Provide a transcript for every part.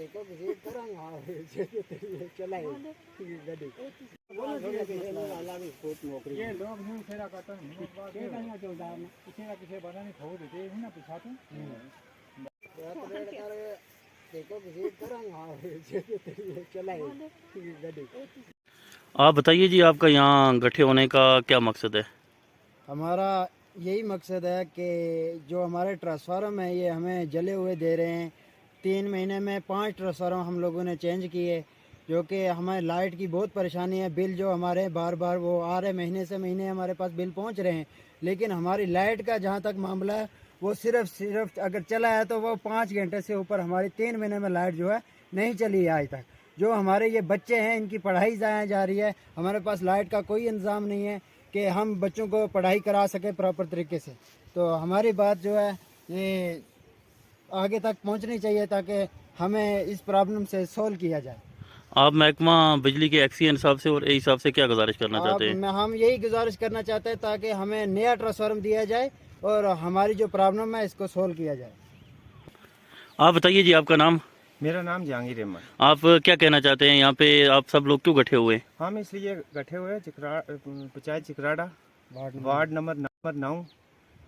देखो विजिट करेंगे हाँ चला गड्डी ये लोग न्यू फेरा करता है के कहीं जो जान किसी ना किसी बना नहीं खो देते हैं ना पिछा तो देखो विजिट करेंगे हाँ चला गड्डी। आप बताइए जी, आपका यहाँ इकट्ठे होने का क्या मकसद है? हमारा यही मकसद है कि जो हमारे ट्रांसफार्मर है ये हमें जले हुए दे रहे हैं। 3 महीने में 5 ट्रांसफार्मर हम लोगों ने चेंज किए, जो कि हमें लाइट की बहुत परेशानी है। बिल जो हमारे बार बार वो आ रहे, महीने से महीने हमारे पास बिल पहुंच रहे हैं, लेकिन हमारी लाइट का जहां तक मामला है वो सिर्फ अगर चला है तो वो 5 घंटे से ऊपर हमारी 3 महीने में लाइट जो है नहीं चली है आज तक। जो हमारे ये बच्चे हैं इनकी पढ़ाई ज़ाया जा रही है, हमारे पास लाइट का कोई इंतज़ाम नहीं है कि हम बच्चों को पढ़ाई करा सके प्रॉपर तरीके से। तो हमारी बात जो है ये आगे तक पहुंचनी चाहिए ताकि हमें इस प्रॉब्लम से सोल्व किया जाए। आप महकमा बिजली के एक्सीएन साहब से और ए साहब से क्या गुजारिश करना चाहते हैं? हम यही गुजारिश करना चाहते हैं ताकि हमें नया ट्रांसफार्मर दिया जाए और हमारी जो प्रॉब्लम है इसको सोल्व किया जाए। आप बताइए जी, आपका नाम? मेरा नाम जहांगीर अहमद। आप क्या कहना चाहते हैं, यहाँ पे आप सब लोग क्यों इकट्ठे हुए? हम इसलिए इकट्ठे हुए पंचायत चिकराड़ा वार्ड नंबर 9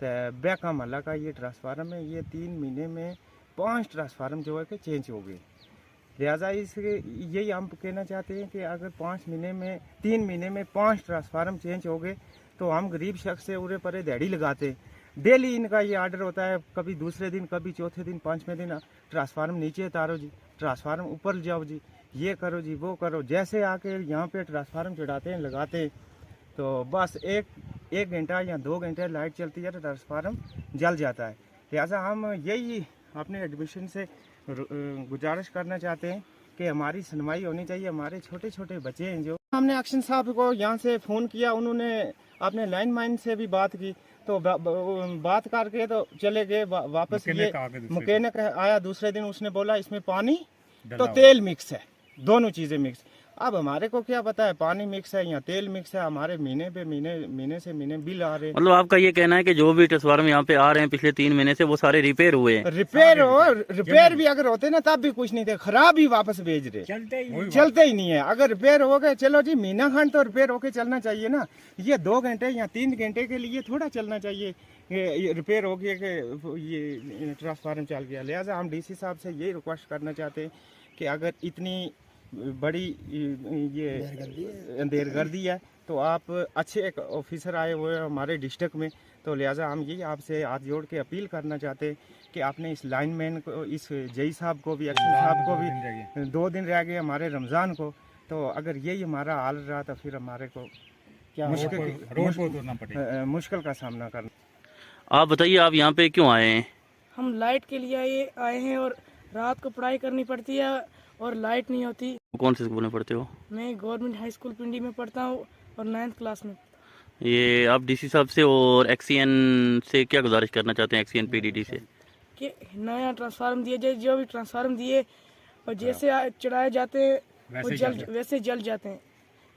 बैका महला का ये ट्रांसफार्मर है। ये 3 महीने में 5 ट्रांसफार्मर जो है कि चेंज हो गए। लिहाजा इसके यही हम कहना चाहते हैं कि अगर 3 महीने में 5 ट्रांसफार्मर चेंज हो गए तो हम गरीब शख्स से उरे परे दिहाड़ी लगाते। डेली इनका ये आर्डर होता है, कभी दूसरे दिन, कभी चौथे दिन, 5वें दिन ट्रांसफार्मर नीचे उतारो जी, ट्रांसफार्मर ऊपर जाओ जी, ये करो जी, वो करो। जैसे आके यहाँ पे ट्रांसफार्मर चढ़ाते हैं, लगाते हैं, तो बस एक घंटा या 2 घंटे लाइट चलती है तो ट्रांसफार्मर जल जाता है। लिहाजा हम यही अपने एडमिशन से गुजारिश करना चाहते हैं कि हमारी सुनवाई होनी चाहिए। हमारे छोटे छोटे बच्चे हैं जो, हमने एक्शन साहब को यहाँ से फ़ोन किया, उन्होंने अपने लाइन मैन से भी बात की, तो बात करके तो चले गए वापस। ये मैकेनिक आया दूसरे दिन, उसने बोला इसमें पानी तो तेल मिक्स है, दोनों चीज़ें मिक्स। अब हमारे को क्या पता है पानी मिक्स है या तेल मिक्स है। हमारे महीने से महीने बिल आ रहे हैं। मतलब आपका ये कहना है कि जो भी ट्रांसफार्मर यहाँ पे आ रहे हैं पिछले 3 महीने से वो सारे रिपेयर हुए हैं? रिपेयर भी अगर होते ना तब भी कुछ नहीं थे, खराब ही वापस भेज रहे, चलते ही नहीं है। अगर रिपेयर हो गए, चलो जी महीना खंड तो रिपेयर होके चलना चाहिए ना। ये 2 घंटे या 3 घंटे के लिए थोड़ा चलना चाहिए। ये रिपेयर हो गया कि ये ट्रांसफार्मर चल गया। लिहाजा हम डीसी साहब से यही रिक्वेस्ट करना चाहते हैं कि अगर इतनी बड़ी ये अंधेरगर्दी है तो आप अच्छे एक ऑफिसर आए हुए हैं हमारे डिस्ट्रिक्ट में, तो लिहाजा हम यही आपसे हाथ जोड़ के अपील करना चाहते हैं कि आपने इस लाइनमैन को, इस जई साहब को भी, एक्शन साहब को भी 2 दिन रह गए हमारे रमज़ान को, तो अगर यही हमारा हाल रहा तो फिर हमारे को क्या मुश्किल का सामना करना। आप बताइए, आप यहाँ पे क्यों आए हैं? हम लाइट के लिए आए हैं और रात को पढ़ाई करनी पड़ती है और लाइट नहीं होती। कौन से स्कूल में पढ़ते हो? मैं गवर्नमेंट हाई स्कूल पिंडी में पढ़ता हूँ और 9th क्लास में। ये आप डीसी साहब से और एक्सीएन से क्या गुजारिश करना चाहते हैं, एक्सीएन पीडीडी से? कि नया ट्रांसफार्मर दिया जाए, जो भी ट्रांसफार्मर दिए और जैसे चढ़ाए जाते हैं वैसे जल जाते हैं।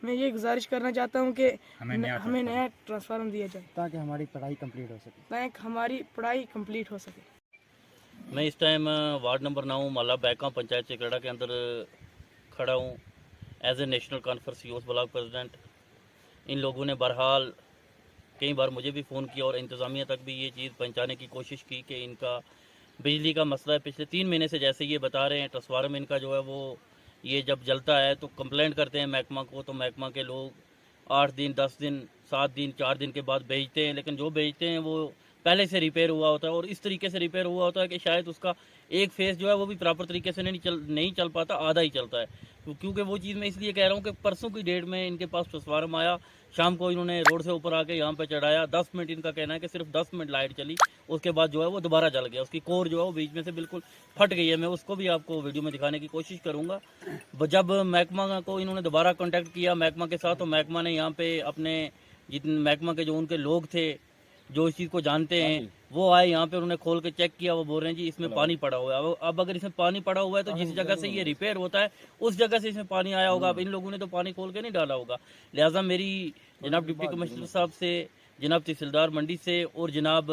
मैं ये गुजारिश करना चाहता हूँ कि हमें नया ट्रांसफार्मर दिया जाए ताकि हमारी पढ़ाई कंप्लीट हो सके। मैं इस टाइम वार्ड नंबर 9 माला बैका पंचायत चिकराड़ा के अंदर खड़ा हूँ as a National Conference youth block president. इन लोगों ने बहरहाल कई बार मुझे भी फ़ोन किया और इंतज़ामिया तक भी ये चीज़ पहुँचाने की कोशिश की कि इनका बिजली का मसला है। पिछले 3 महीने से जैसे ये बता रहे हैं ट्रांसफार्मर इनका जो है वो ये जब जलता है तो कंप्लेंट करते हैं महकमा को, तो महकमा के लोग 8 दिन 10 दिन 7 दिन 4 दिन के बाद भेजते हैं, लेकिन जो भेजते हैं वो पहले से रिपेयर हुआ होता है और इस तरीके से रिपेयर हुआ होता है कि शायद उसका एक फेस जो है वो भी प्रॉपर तरीके से नहीं चल पाता, आधा ही चलता है। क्योंकि वो चीज़ मैं इसलिए कह रहा हूँ कि परसों की डेट में इनके पास ट्रांसफार्मर आया, शाम को इन्होंने रोड से ऊपर आके यहाँ पे चढ़ाया, 10 मिनट इनका कहना है कि सिर्फ 10 मिनट लाइट चली, उसके बाद जो है वो दोबारा जल गया। उसकी कोर जो है वो बीच में से बिल्कुल फट गई है। मैं उसको भी आपको वीडियो में दिखाने की कोशिश करूँगा। जब महकमा को इन्होंने दोबारा कॉन्टैक्ट किया महकमा के साथ, तो महकमा ने यहाँ पे अपने जितने महकमा के जो उनके लोग थे जो इस चीज़ को जानते हैं वो आए यहाँ पे, उन्होंने खोल के चेक किया। वो बोल रहे हैं जी इसमें पानी पड़ा हुआ है। अब अगर इसमें पानी पड़ा हुआ है तो जिस जगह से ये रिपेयर होता है उस जगह से इसमें पानी आया होगा। अब इन लोगों ने तो पानी खोल के नहीं डाला होगा। लिहाजा मेरी जनाब डिप्टी कमिश्नर साहब से जनाब तहसीलदार मंडी से और जनाब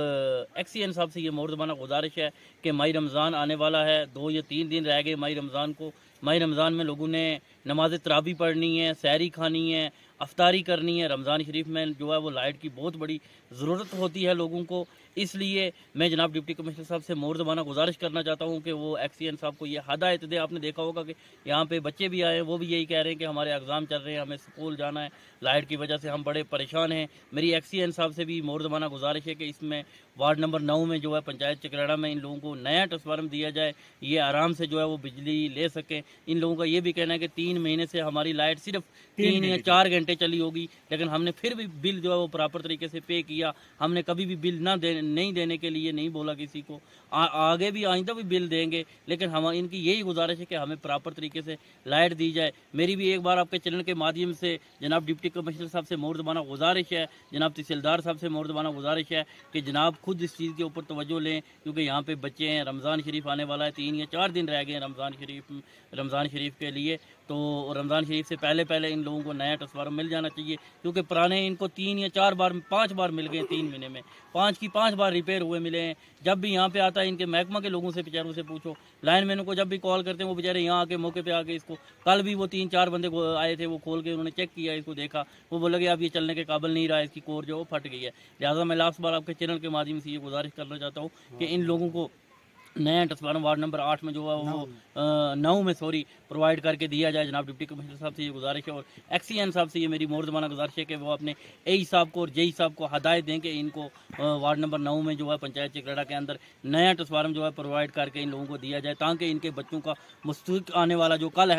एक्सीएन साहब से ये मोर्दबाना गुजारिश है कि माही रमज़ान आने वाला है, 2 या 3 दिन रह गए माही रमज़ान को। माही रमज़ान में लोगों ने नमाज तरावी पढ़नी है, सहरी खानी है, अफ्तारी करनी है। रमज़ान शरीफ में जो है वो लाइट की बहुत बड़ी ज़रूरत होती है लोगों को। इसलिए मैं जनाब डिप्टी कमिश्नर साहब से मोर्दबाना गुजारिश करना चाहता हूँ कि वो एक्सीएन साहब को ये हदायत दे। आपने देखा होगा कि यहाँ पे बच्चे भी आए हैं, वो भी यही कह रहे हैं कि हमारे एग्ज़ाम चल रहे हैं, हमें स्कूल जाना है, लाइट की वजह से हम बड़े परेशान हैं। मेरी एक्सीएन साहब से भी मोर्दबाना गुजारिश है कि इसमें वार्ड नंबर 9 में जो है पंचायत चिकराड़ा में इन लोगों को नया ट्रांसफार्मर दिया जाए, ये आराम से जो है वो बिजली ले सकें। इन लोगों का ये भी कहना है कि 3 महीने से हमारी लाइट सिर्फ 3 या 4 घंटे चली होगी, लेकिन हमने फिर भी बिल जो है वो प्रॉपर तरीके से पे किया। हमने कभी भी बिल नहीं देने के लिए नहीं बोला किसी को, आगे भी आइंदा भी बिल देंगे, लेकिन हम इनकी यही गुजारिश है कि हमें प्रॉपर तरीके से लाइट दी जाए। मेरी भी एक बार आपके चैनल के माध्यम से जनाब डिप्टी कमिश्नर साहब से मोर्दबाना गुजारिश है, जनाब तहसीलदार साहब से मोर्दबाना गुजारिश है कि जनाब खुद इस चीज़ के ऊपर तवज्जो लें, क्योंकि यहाँ पे बच्चे हैं, रमज़ान शरीफ आने वाला है, 3 या 4 दिन रह गए हैं रमज़ान शरीफ के लिए। तो रमज़ान शरीफ से पहले इन लोगों को नया ट्रांसफार्मर मिल जाना चाहिए, क्योंकि पुराने इनको 3 या 4 बार 5 बार मिल गए 3 महीने में, 5 बार रिपेयर हुए मिले हैं। जब भी यहाँ पे आता है इनके महकमा के लोगों से बेचारों से पूछो, लाइनमैनों को जब भी कॉल करते हैं वो बेचारे यहाँ आके मौके पे आके इसको, कल भी वो 3-4 बंदे आए थे, वो खोल के उन्होंने चेक किया, इसको देखा, वो बोला कि अब ये चलने के काबिल नहीं रहा, इसकी कोर जो वो फट गई है। लिहाजा मैं लास्ट बार आपके चैनल के माध्यम से ये गुजारिश करना चाहता हूँ कि इन लोगों को नया ट्रांसफार्मर वार्ड नंबर 8 में जो है वो 9 में प्रोवाइड करके दिया जाए। जनाब डिप्टी कमिश्नर साहब से ये गुजारिश है और एक्सीएन साहब से ये मेरी मोर्दबाना गुजारिश है कि वो अपने एई साहब को और जेई साहब को हदायत दें कि इनको वार्ड नंबर 9 में जो है पंचायत चिकराड़ा के अंदर नया ट्रांसफार्मर जो है प्रोवाइड करके इन लोगों को दिया जाए, ताकि इनके बच्चों का मुस्तक़बिल आने वाला जो कल है